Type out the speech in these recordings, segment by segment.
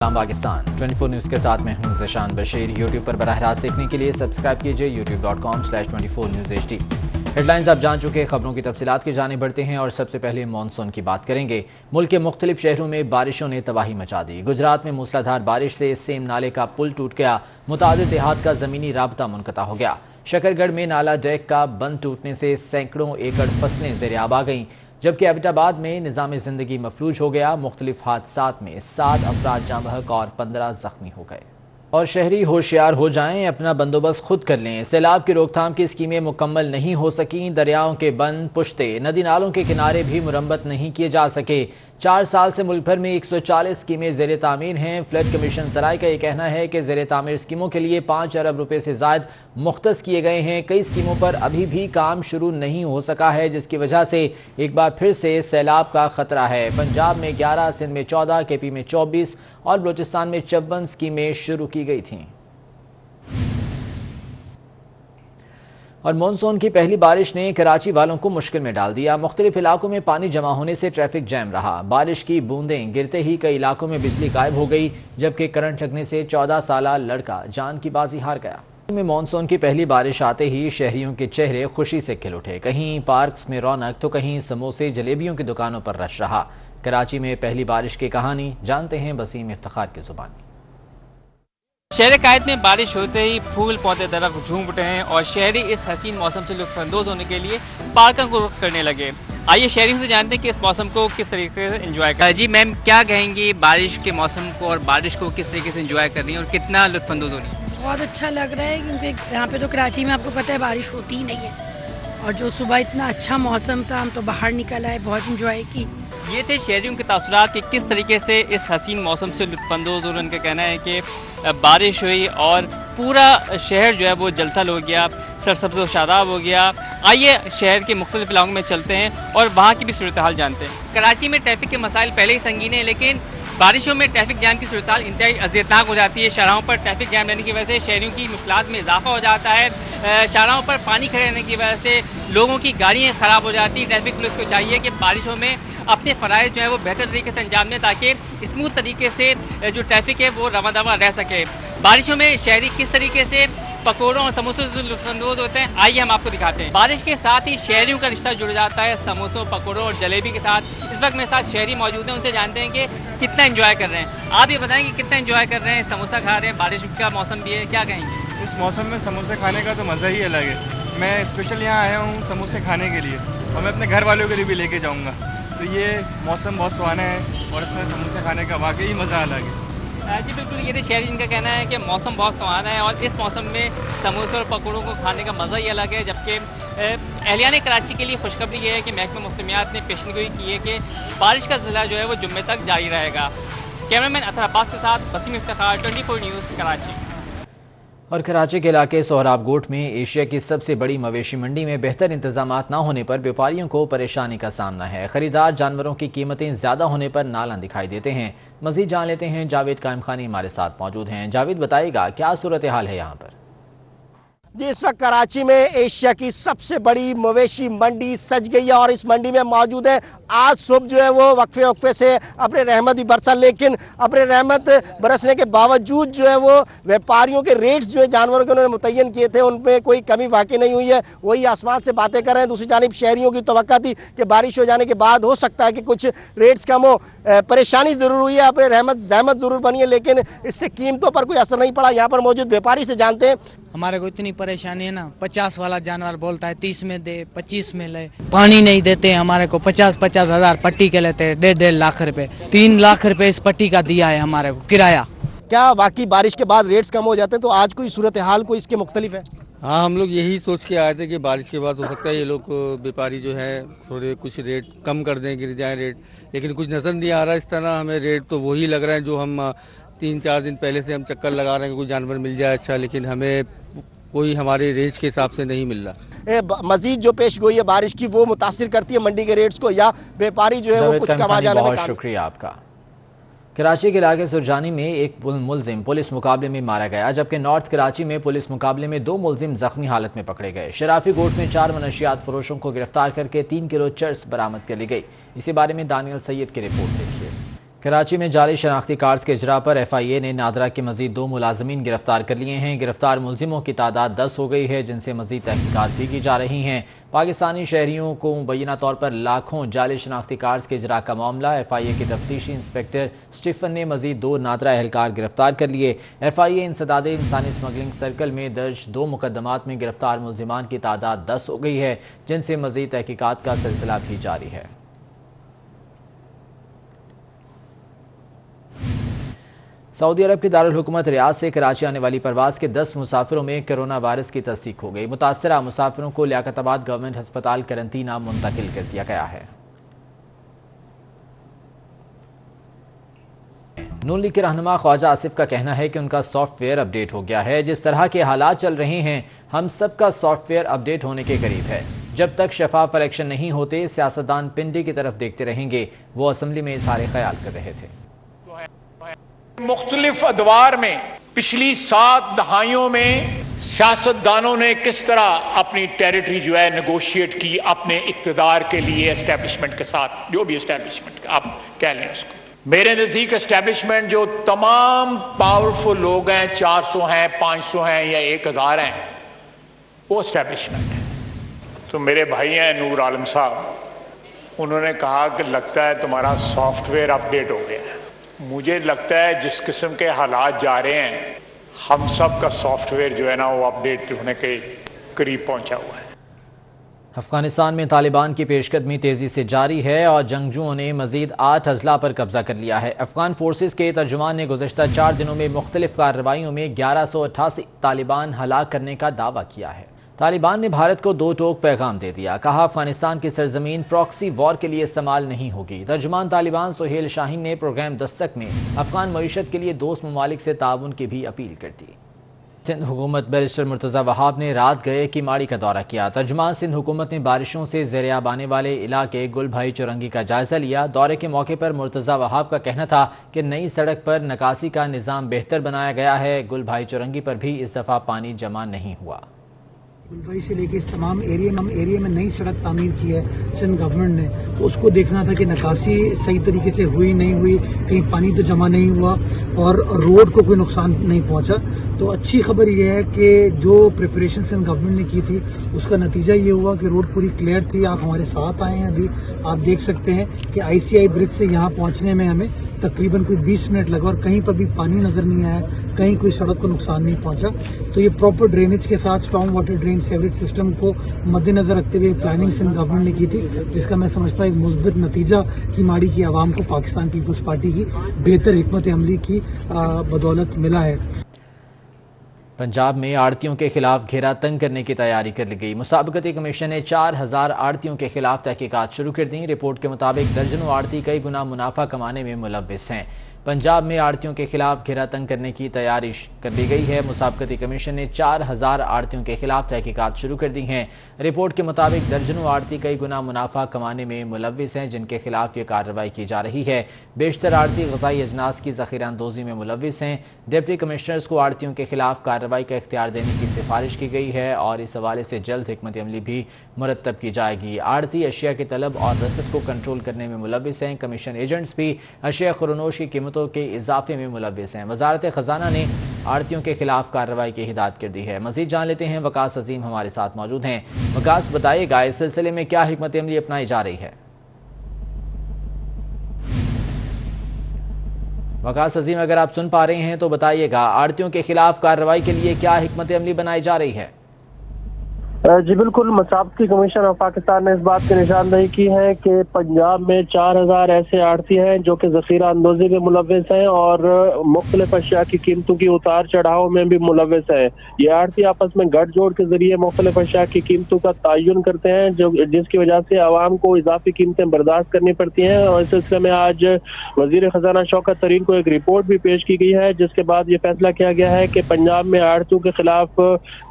Pakistan 24 news के साथ मैं हूं ज़शान बशीर। यूट्यूब पर बराह रास्त देखने के लिए सब्सक्राइब कीजिए youtube.com/24newsHD। हेडलाइंस आप जान चुके, खबरों की तफसीलात की जाने बढ़ते हैं और सबसे पहले मॉनसून की बात करेंगे। मुल्क के मुख्तलिफ शहरों में बारिशों ने तबाही मचा दी। गुजरात में मूसलाधार बारिश से सेम नाले का पुल टूट गया, मुतादिद देहात का ज़मीनी राबता मुनक़ता हो गया। शकरगढ़ में नाला डेक का बंद टूटने से सैकड़ों एकड़ फसलें ज़ेर-ए-आब आ गईं, जबकि एबटाबाद में निज़ाम ज़िंदगी मफलूज हो गया। मुख्तलिफ हादसात में 7 अफराद जाँ बहक और 15 ज़ख्मी हो गए। और शहरी होशियार हो जाएं, अपना बंदोबस्त खुद कर लें। सैलाब की रोकथाम की स्कीमें मुकम्मल नहीं हो सकीं। दरियाओं के बंद पुश्ते, नदी नालों के किनारे भी मुरम्मत नहीं किए जा सके। 4 साल से मुल्क भर में 140 स्कीमें ज़ेर तामीर हैं। फ्लड कमीशन ज़राए का ये कहना है कि ज़ेर तामीर स्कीमों के लिए 5 अरब रुपये से ज़ायद मुख्तस किए गए हैं। कई स्कीमों पर अभी भी काम शुरू नहीं हो सका है, जिसकी वजह से एक बार फिर से सैलाब का खतरा है। पंजाब में 11, सिंध में 14, KP में 24 और बलूचिस्तान में 54 स्कीमें शुरू की गई थीं। और मानसून की पहली बारिश ने कराची वालों को मुश्किल में डाल दिया। मुख्तलिफ इलाकों में पानी जमा होने से ट्रैफिक जैम रहा। बारिश की बूंदें गिरते ही कई इलाकों में बिजली गायब हो गई, जबकि करंट लगने से 14 साला लड़का जान की बाजी हार गया। में मानसून की पहली बारिश आते ही शहरियों के चेहरे खुशी से खिल उठे। कहीं पार्क्स में रौनक तो कहीं समोसे जलेबियों की दुकानों पर रश रहा। कराची में पहली बारिश की कहानी जानते हैं वसीम इफ्तिखार की जुबानी। शहर कायद में बारिश होते ही फूल पौधे दरख्त झूम उठे हैं और शहरी इस हसीन मौसम से लुत्फानंदोज होने के लिए पार्कों को रुख करने लगे। आइए शहरियों से जानते हैं कि इस मौसम को किस तरीके से एंजॉय करें। जी मैम, क्या कहेंगी बारिश के मौसम को और बारिश को किस तरीके से एंजॉय कर रही हैं और कितना लुत्फानंदोज हो रही है? बहुत अच्छा लग रहा है, क्योंकि यहाँ पे तो कराची में आपको पता है बारिश होती ही नहीं है। और जो सुबह इतना अच्छा मौसम था, हम तो बाहर निकल आए, बहुत इंजॉय की। ये थे शहरियों के तासुरात कि किस तरीके से इस हसीन मौसम से लुत्फानंदोज, और उनका कहना है कि बारिश हुई और पूरा शहर जो है वो जलथल हो गया, सरसब्ज़ व शादाब हो गया। आइए शहर के मुख्तलिफ इलाकों में चलते हैं और वहाँ की भी सूरत हाल जानते हैं। कराची में ट्रैफिक के मसाइल पहले ही संगीन है, लेकिन बारिशों में ट्रैफिक जाम की सूरत हाल इंतहाई अज़ियतनाक हो जाती है। शाहराहों पर ट्रैफिक जाम रहने की वजह से शहरियों की मुश्किलात में इजाफा हो जाता है। शाहराहों पर पानी खड़े रहने की वजह से लोगों की गाड़ियाँ ख़राब हो जाती हैं। ट्रैफिक पुलिस को चाहिए कि बारिशों में अपने फ़राइज़ जो है वो बेहतर तरीके से अंजाम दें, ताकि स्मूथ तरीके से जो ट्रैफिक है वो रवा दवा रह सके। बारिशों में शहरी किस तरीके से पकौड़ों और समोसों से लुत्फानंदोज होते हैं, आइए हम आपको दिखाते हैं। बारिश के साथ ही शहरियों का रिश्ता जुड़ जाता है समोसों, पकौड़ों और जलेबी के साथ। इस वक्त मेरे साथ शहरी मौजूद हैं, उनसे जानते हैं कि कितना एंजॉय कर रहे हैं। आप ये बताएं कि कितना एंजॉय कर रहे हैं, समोसा खा रहे हैं, बारिश का मौसम भी है, क्या कहेंगे? इस मौसम में समोसे खाने का तो मज़ा ही अलग है। मैं स्पेशल यहाँ आया हूँ समोसे खाने के लिए, और मैं अपने घर वालों के लिए भी लेके जाऊँगा। तो ये मौसम बहुत सुहाना है और इसमें समोसे खाने का वाकई मज़ा अलग है। जी बिल्कुल, ये शहरी जिनका कहना है कि मौसम बहुत सुहाना है और इस मौसम में समोसे और पकौड़ों को खाने का मज़ा ही अलग है। जबकि अहलियान कराची के लिए खुशखबरी ये है कि महकमा मौसमियात ने पेशनगोई की है कि बारिश का सिलसिला जो है वो जुम्मे तक जारी रहेगा। कैमरामैन अतहर अब्बास के साथ वसीम इफ्तिखार, 24 न्यूज़ कराची। और कराची के इलाके सोहराब गोट में एशिया की सबसे बड़ी मवेशी मंडी में बेहतर इंतजामात न होने पर व्यापारियों को परेशानी का सामना है। खरीदार जानवरों की कीमतें ज़्यादा होने पर नाला दिखाई देते हैं। मज़ीद जान लेते हैं, जावेद कायम खानी हमारे साथ मौजूद हैं। जावेद, बताइएगा क्या सूरत हाल है यहाँ पर? जी, इस वक्त कराची में एशिया की सबसे बड़ी मवेशी मंडी सज गई है और इस मंडी में मौजूद है। आज सुबह जो है वो वक्फे से अपने रहमत भी बरसा, लेकिन अपने रहमत बरसने के बावजूद जो है वो व्यापारियों के रेट्स जो है जानवरों के उन्होंने मुतय्यन किए थे, उनमें कोई कमी वाकई नहीं हुई है। वही आसमान से बातें कर रहे हैं। दूसरी जानिब शहरियों की तवक्का थी कि बारिश हो जाने के बाद हो सकता है कि कुछ रेट्स कम हो। परेशानी ज़रूर हुई है, अपने रहमत जहमत ज़रूर बनी है, लेकिन इससे कीमतों पर कोई असर नहीं पड़ा। यहाँ पर मौजूद व्यापारी से जानते हैं। हमारे को इतनी परेशानी है ना, 50 वाला जानवर बोलता है 30 में दे, 25 में ले, पानी नहीं देते हमारे को। 50-50 हज़ार पट्टी के लेते हैं, 1.5 लाख रुपए, 3 लाख रुपए इस पट्टी का दिया है हमारे को किराया। क्या वाकई बारिश के बाद रेट्स कम हो जाते हैं? तो आज कोई सूरत हाल कोई इसके मुख्तलिफ है? हाँ, हम लोग यही सोच के आए थे कि बारिश के बाद हो सकता है ये लोग व्यापारी जो है थोड़े कुछ रेट कम कर दें, गिर जाए रेट, लेकिन कुछ नज़र नहीं आ रहा इस तरह। हमें रेट तो वही लग रहा है जो हम 3-4 दिन पहले से हम चक्कर लगा रहे हैं कि कोई जानवर मिल जाए अच्छा, लेकिन हमें कोई हमारे रेंज के हिसाब से नहीं मिल रहा। मजीद जो पेश गोई है बारिश की वो मुतासिर करती है मंडी के रेट्स को, या व्यापारी जो है वो कुछ कमा जाने में? बहुत शुक्रिया आपका। कराची के इलाके सुरजानी में एक मुलजिम पुलिस मुकाबले में मारा गया, जबकि नॉर्थ कराची में पुलिस मुकाबले में 2 मुलजिम जख्मी हालत में पकड़े गए। शराफी कोर्ट में 4 मनशियात फरोशों को गिरफ्तार करके 3 किलो चर्स बरामद कर ली गई। इसी बारे में दानियल सैयद की रिपोर्ट देखिए। कराची में जाली शनाख्ती कार्ड्स के इजरा पर FIA ने नादरा के मजीद 2 मुलाजमीन गिरफ्तार कर लिए हैं। गिरफ्तार मुलजिमों की तादाद 10 हो गई है, जिनसे मजीद तहकीकात भी की जा रही हैं। पाकिस्तानी शहरियों को मुबैना तौर पर लाखों जाली शनाख्ती कार्ड्स के इजरा का मामला FIA के तफ्तीशी इंस्पेक्टर स्टीफन ने मजीद 2 नादरा एहलकार गिरफ्तार कर लिए। FIA इंसदाद इंसानी स्मगलिंग सर्कल में दर्ज 2 मुकदमात में गिरफ्तार मुलजिमान की तादाद 10 हो गई है, जिनसे मजीद तहकीकात का सिलसिला भी जारी है। सऊदी अरब की दारुल हुकूमत रियाद से कराची आने वाली परवाज के 10 मुसाफिरों में कोरोना वायरस की तस्दीक हो गई। मुतासरा मुसाफिरों को लियाकताबाद गवर्नमेंट अस्पताल करंतना मुंतकिल कर दिया गया है। नून लीग के रहनुमा ख्वाजा आसिफ का कहना है कि उनका सॉफ्टवेयर अपडेट हो गया है। जिस तरह के हालात चल रहे हैं, हम सबका सॉफ्टवेयर अपडेट होने के करीब है। जब तक शफाफ इलेक्शन नहीं होते, सियासतदान पिंडी की तरफ देखते रहेंगे। वो असम्बली में इजहार ख्याल कर रहे थे। मुख्तलिफ अदवार में पिछली 7 दहाइयों में सियासतदानों ने किस तरह अपनी टेरिटरी जो है नेगोशिएट की अपने इक्तदार के लिए एस्टेब्लिशमेंट के साथ, जो भी एस्टेब्लिशमेंट आप कह लें उसको। मेरे नज़दीक एस्टेब्लिशमेंट जो तमाम पावरफुल लोग हैं, 400 हैं, 500 हैं या 1000 हैं, वो एस्टेब्लिशमेंट है। तो मेरे भाई हैं नूर आलम साहब, उन्होंने कहा कि लगता है तुम्हारा सॉफ्टवेयर अपडेट हो गया है। मुझे लगता है जिस किस्म के हालात जा रहे हैं, हम सब का सॉफ्टवेयर जो है ना वो अपडेट होने के करीब पहुंचा हुआ है। अफगानिस्तान में तालिबान की पेशकदमी तेज़ी से जारी है और जंगजुओं ने मजीद 8 अजला पर कब्जा कर लिया है। अफगान फोर्सेस के तर्जुमान ने गुज़श्ता 4 दिनों में मुख्तलिफ कार्रवाइयों में 1188 तालिबान हलाक करने का दावा किया है। तालिबान ने भारत को 2 टोक पैगाम दे दिया। कहा, अफगानिस्तान की सरजमीन प्रॉक्सी वॉर के लिए इस्तेमाल नहीं होगी। तर्जुमान तालिबान सुहेल शाहीन ने प्रोग्राम दस्तक में अफगान मईशत के लिए दोस्त ममालिक से ताउन की भी अपील कर दी। सिंध हुकूमत बैरिस्टर मुर्तज़ा वहाब ने रात गए की माड़ी का दौरा किया। तर्जुमान सिंध हुकूमत ने बारिशों से ज़ेरियाब आने वाले इलाके गुल भाई चौरंगी का जायजा लिया। दौरे के मौके पर मुर्तज़ा वहाब का कहना था कि नई सड़क पर निकासी का निज़ाम बेहतर बनाया गया है। गुल भाई चौरंगी पर भी इस दफ़ा पानी जमा नहीं हुआ। गुलबाई से लेके इस तमाम एरिया में नई सड़क तामीर की है सिंध गवर्नमेंट ने, तो उसको देखना था कि निकासी सही तरीके से हुई नहीं हुई, कहीं पानी तो जमा नहीं हुआ और रोड को कोई नुकसान नहीं पहुंचा। तो अच्छी खबर यह है कि जो प्रिपरेशन सिंध गवर्नमेंट ने की थी उसका नतीजा ये हुआ कि रोड पूरी क्लियर थी। आप हमारे साथ आए हैं, अभी आप देख सकते हैं कि ICI ब्रिज से यहाँ पहुँचने में हमें तकरीबन कोई 20 मिनट लगा और कहीं पर भी पानी नज़र नहीं आया, कहीं कोई सड़क को नुकसान नहीं पहुंचा। तो ये प्रॉपर ड्रेनेज के साथ storm water drain sewerage system को मद्देनजर रखते हुए प्लानिंग सिंध गवर्नमेंट ने की थी, जिसका मैं समझता हूँ एक मुस्बित नतीजा की माड़ी की आवाम को पाकिस्तान पीपल्स पार्टी की बेहतर हिकमत अमली की बदौलत मिला है। पंजाब में आड़तियों के खिलाफ घेरा तंग करने की तैयारी कर ली गई। मुसाबकती कमीशन ने 4000 आड़तियों के खिलाफ तहकीकात शुरू कर दी। रिपोर्ट के मुताबिक दर्जनों आड़ती कई गुना मुनाफा कमाने में मुलव्विस हैं। पंजाब में आड़तियों के खिलाफ घेरा तंग करने की तैयारी कर ली गई है। मुसाबकती कमीशन ने 4000 आड़तियों के खिलाफ तहकीकात शुरू कर दी हैं। रिपोर्ट के मुताबिक दर्जनों आड़ती कई गुना मुनाफा कमाने में मुलव्विस हैं, जिनके खिलाफ ये कार्रवाई की जा रही है। बेशतर आड़ती ग़ज़ाई अजनास की ज़ख़ीरा अंदोज़ी में मुलव्विस हैं। डिप्टी कमिश्नर्स को आड़तियों के खिलाफ कार्रवाई का इख्तियार देने की सिफारिश की गई है और इस हवाले से जल्द हिकमत अमली भी मुरतब की जाएगी। आड़ती अशिया की तलब और रसद को कंट्रोल करने में मुलव्विस हैं। कमीशन एजेंट्स भी अशिया खुरनोश की कीमतों के इजाफे में मुलव्विस हैं। वजारत ख़जाना ने आड़तियों के खिलाफ कार्रवाई की हिदायत कर दी है। मज़ीद जान लेते हैं, वकास अजीम हमारे साथ मौजूद हैं। वकास, बताइएगा इस सिलसिले में क्या हिकमत अमली अपनाई जा रही है? वकास अजीम, अगर आप सुन पा रहे हैं तो बताइएगा, आड़तियों के खिलाफ कार्रवाई के लिए क्या हिकमत अमली बनाई जा रही है? जी बिल्कुल, मुसाबकती कमीशन ऑफ पाकिस्तान ने इस बात की निशानदेही की है कि पंजाब में 4000 ऐसे आड़ती हैं जो कि ज़ख़ीरा अंदोज़ी में मुलव्विस हैं और मुख्तलिफ अशिया की कीमतों की उतार चढ़ाव में भी मुलव्विस हैं। ये आड़ती आपस में गठजोड़ के जरिए मुख्तलिफ अशिया की कीमतों का तयन करते हैं, जो जिसकी वजह से आवाम को इजाफी कीमतें बर्दाश्त करनी पड़ती हैं। और इस सिलसिले में आज वज़ीर ख़जाना शौकत तरीन को एक रिपोर्ट भी पेश की गई है, जिसके बाद ये फैसला किया गया है कि पंजाब में आड़तियों के खिलाफ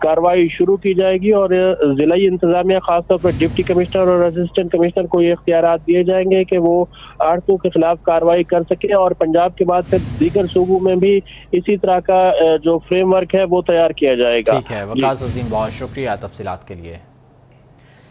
कार्रवाई शुरू की जाएगी और जिलाई इंतजामिया खासतौर पर डिप्टी कमिश्नर और असिस्टेंट कमिश्नर को ये इख्तियारात दिए जाएंगे कि वो आड़तियों के खिलाफ कार्रवाई कर सके और पंजाब के बाद फिर दीगर सूबों में भी इसी तरह का जो फ्रेमवर्क है वो तैयार किया जाएगा। ठीक है वकास अजीम, बहुत शुक्रिया तफसीलात के लिए।